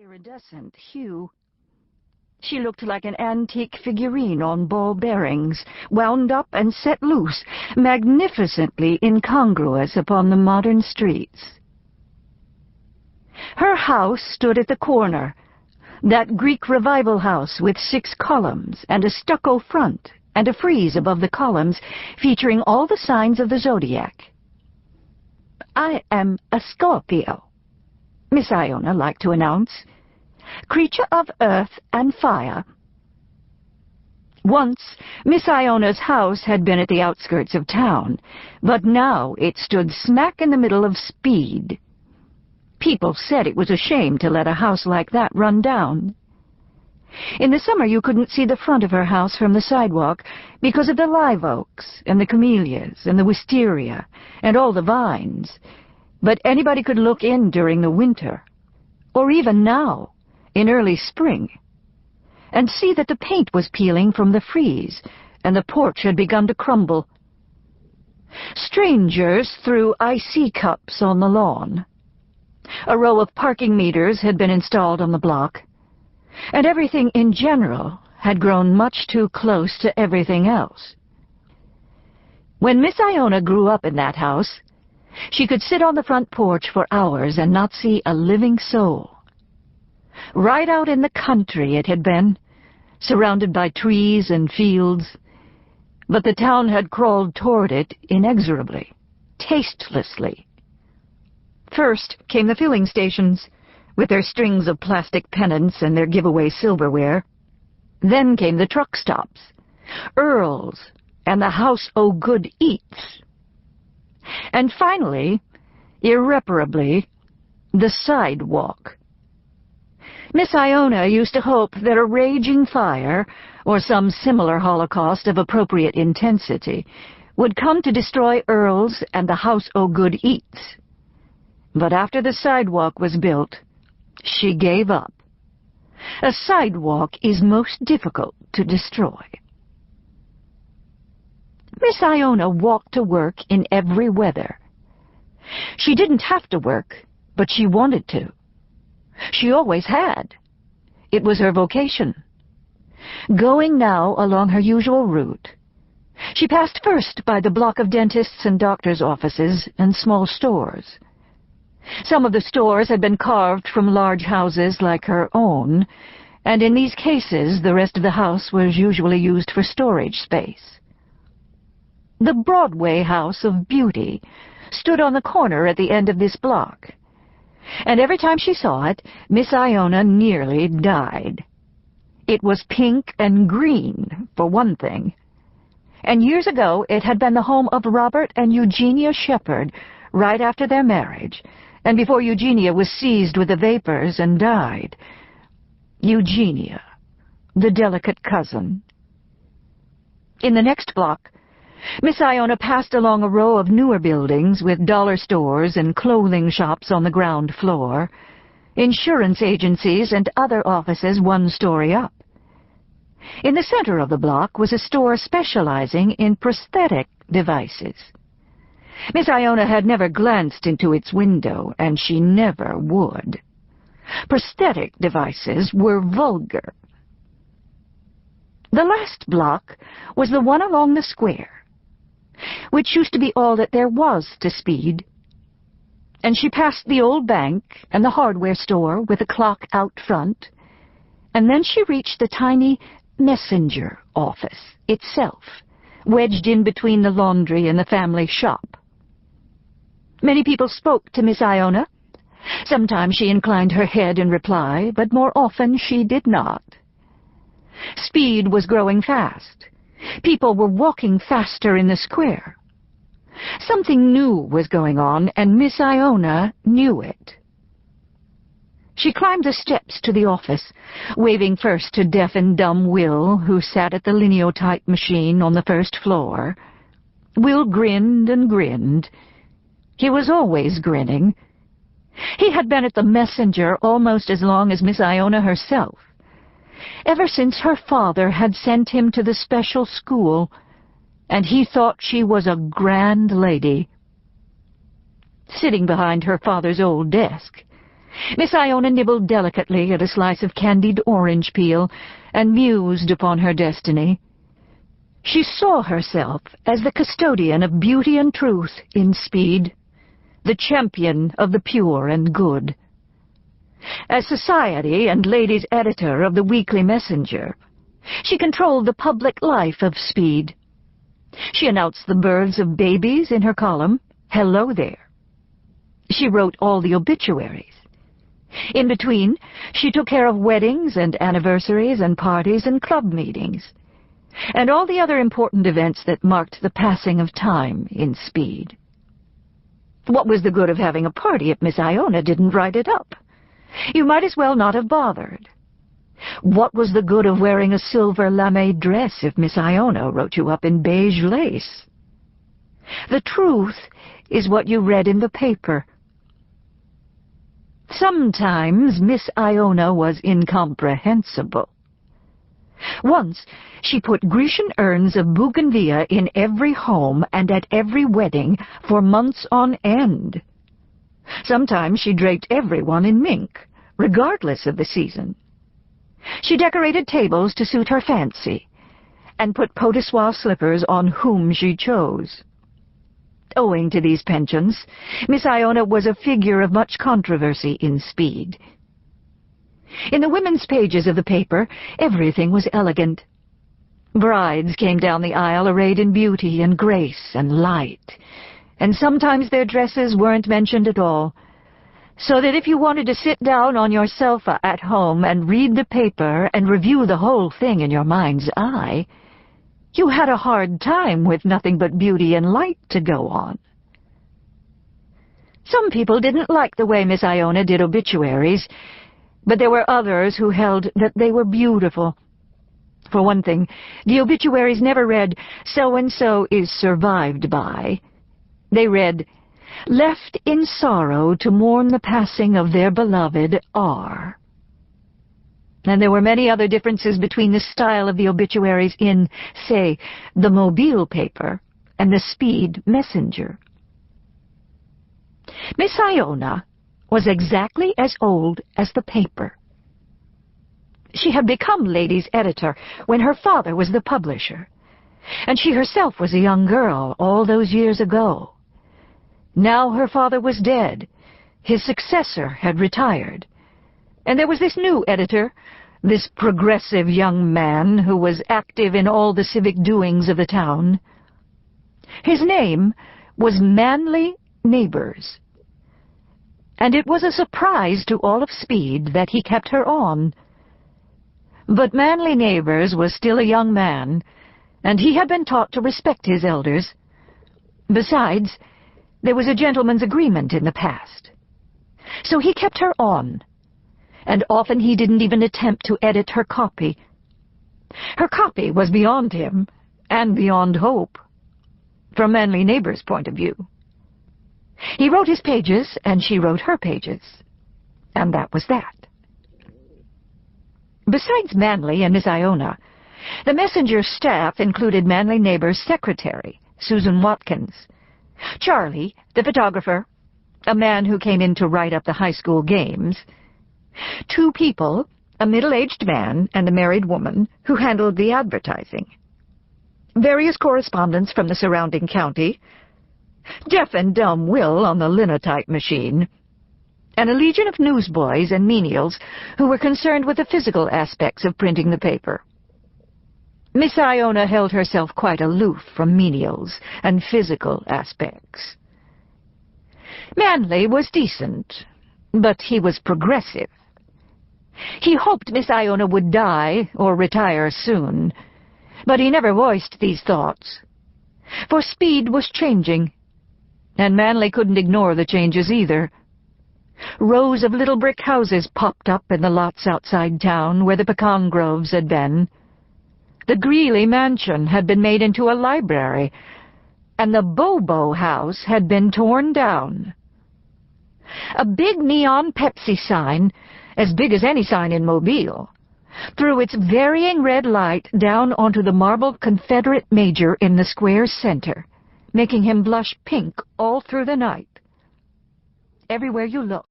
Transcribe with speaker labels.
Speaker 1: iridescent hue. She looked like an antique figurine on ball bearings, wound up and set loose, magnificently incongruous upon the modern streets. Her house stood at the corner, that Greek revival house with 6 columns and a stucco front and a frieze above the columns featuring all the signs of the zodiac. "I am a Scorpio," Miss Iona liked to announce. "Creature of earth and fire." Once, Miss Iona's house had been at the outskirts of town, but now it stood smack in the middle of Speed. People said it was a shame to let a house like that run down. In the summer you couldn't see the front of her house from the sidewalk because of the live oaks and the camellias and the wisteria and all the vines, but anybody could look in during the winter, or even now, in early spring, and see that the paint was peeling from the frieze and the porch had begun to crumble. Strangers threw icy cups on the lawn. A row of parking meters had been installed on the block, and everything in general had grown much too close to everything else. When Miss Iona grew up in that house, she could sit on the front porch for hours and not see a living soul. Right out in the country it had been, surrounded by trees and fields, but the town had crawled toward it inexorably, tastelessly. First came the filling stations, with their strings of plastic pennants and their giveaway silverware. Then came the truck stops, Earl's, and the House O' Good Eats. And finally, irreparably, the sidewalk. Miss Iona used to hope that a raging fire, or some similar holocaust of appropriate intensity, would come to destroy Earl's and the House O' Good Eats. But after the sidewalk was built, she gave up. A sidewalk is most difficult to destroy. Miss Iona walked to work in every weather. She didn't have to work, but she wanted to. She always had. It was her vocation. Going now along her usual route, she passed first by the block of dentists' and doctors' offices and small stores. Some of the stores had been carved from large houses like her own, and in these cases the rest of the house was usually used for storage space. The Broadway House of Beauty stood on the corner at the end of this block, and every time she saw it, Miss Iona nearly died. It was pink and green, for one thing, and years ago it had been the home of Robert and Eugenia Shepherd right after their marriage, and before Eugenia was seized with the vapors and died. Eugenia, the delicate cousin. In the next block, Miss Iona passed along a row of newer buildings with dollar stores and clothing shops on the ground floor, insurance agencies and other offices 1 story up. In the center of the block was a store specializing in prosthetic devices. Miss Iona had never glanced into its window, and she never would. Prosthetic devices were vulgar. The last block was the one along the square, which used to be all that there was to Speed. And she passed the old bank and the hardware store with a clock out front, and then she reached the tiny messenger office itself, wedged in between the laundry and the family shop. Many people spoke to Miss Iona. Sometimes she inclined her head in reply, but more often she did not. Speed was growing fast. People were walking faster in the square. Something new was going on, and Miss Iona knew it. She climbed the steps to the office, waving first to deaf and dumb Will, who sat at the lineotype machine on the first floor. Will grinned and grinned. He was always grinning. He had been at the messenger almost as long as Miss Iona herself, ever since her father had sent him to the special school, and he thought she was a grand lady. Sitting behind her father's old desk, Miss Iona nibbled delicately at a slice of candied orange peel and mused upon her destiny. She saw herself as the custodian of beauty and truth in Speed, the champion of the pure and good. As society and ladies' editor of the Weekly Messenger, she controlled the public life of Speed. She announced the births of babies in her column, Hello There. She wrote all the obituaries. In between, she took care of weddings and anniversaries and parties and club meetings, and all the other important events that marked the passing of time in Speed. What was the good of having a party if Miss Iona didn't write it up? You might as well not have bothered. What was the good of wearing a silver lame dress if Miss Iona wrote you up in beige lace? The truth is what you read in the paper. Sometimes Miss Iona was incomprehensible. Once she put Grecian urns of bougainvillea in every home and at every wedding for months on end. Sometimes she draped everyone in mink, regardless of the season. She decorated tables to suit her fancy, and put pot-de-soie slippers on whom she chose. Owing to these penchants, Miss Iona was a figure of much controversy in Speed. In the women's pages of the paper, everything was elegant. Brides came down the aisle arrayed in beauty and grace and light, and sometimes their dresses weren't mentioned at all, so that if you wanted to sit down on your sofa at home and read the paper and review the whole thing in your mind's eye, you had a hard time with nothing but beauty and light to go on. Some people didn't like the way Miss Iona did obituaries, but there were others who held that they were beautiful. For one thing, the obituaries never read, "So-and-so is survived by." They read, "Left in sorrow to mourn the passing of their beloved R." And there were many other differences between the style of the obituaries in, say, the Mobile paper and the Speed Messenger. Miss Iona was exactly as old as the paper. She had become ladies' editor when her father was the publisher, and she herself was a young girl all those years ago. Now her father was dead, his successor had retired, and there was this new editor, this progressive young man who was active in all the civic doings of the town. His name was Manly Neighbors, and it was a surprise to all of Speed that he kept her on. But Manly Neighbors was still a young man, and he had been taught to respect his elders. Besides, there was a gentleman's agreement in the past. So he kept her on, and often he didn't even attempt to edit her copy. Her copy was beyond him, and beyond hope, from Manly Neighbors' point of view. He wrote his pages, and she wrote her pages, and that was that. Besides Manly and Miss Iona, the Messenger's staff included Manly Neighbors' secretary, Susan Watkins, Charlie, the photographer, a man who came in to write up the high school games, two people, a middle-aged man and a married woman, who handled the advertising, various correspondents from the surrounding county, deaf and dumb Will on the linotype machine, and a legion of newsboys and menials who were concerned with the physical aspects of printing the paper. Miss Iona held herself quite aloof from menials and physical aspects. Manly was decent, but he was progressive. He hoped Miss Iona would die or retire soon, but he never voiced these thoughts. For Speed was changing, and Manly couldn't ignore the changes either. Rows of little brick houses popped up in the lots outside town where the pecan groves had been. The Greeley mansion had been made into a library, and the Bobo house had been torn down. A big neon Pepsi sign, as big as any sign in Mobile, threw its varying red light down onto the marble Confederate major in the square's center, making him blush pink all through the night. Everywhere you looked,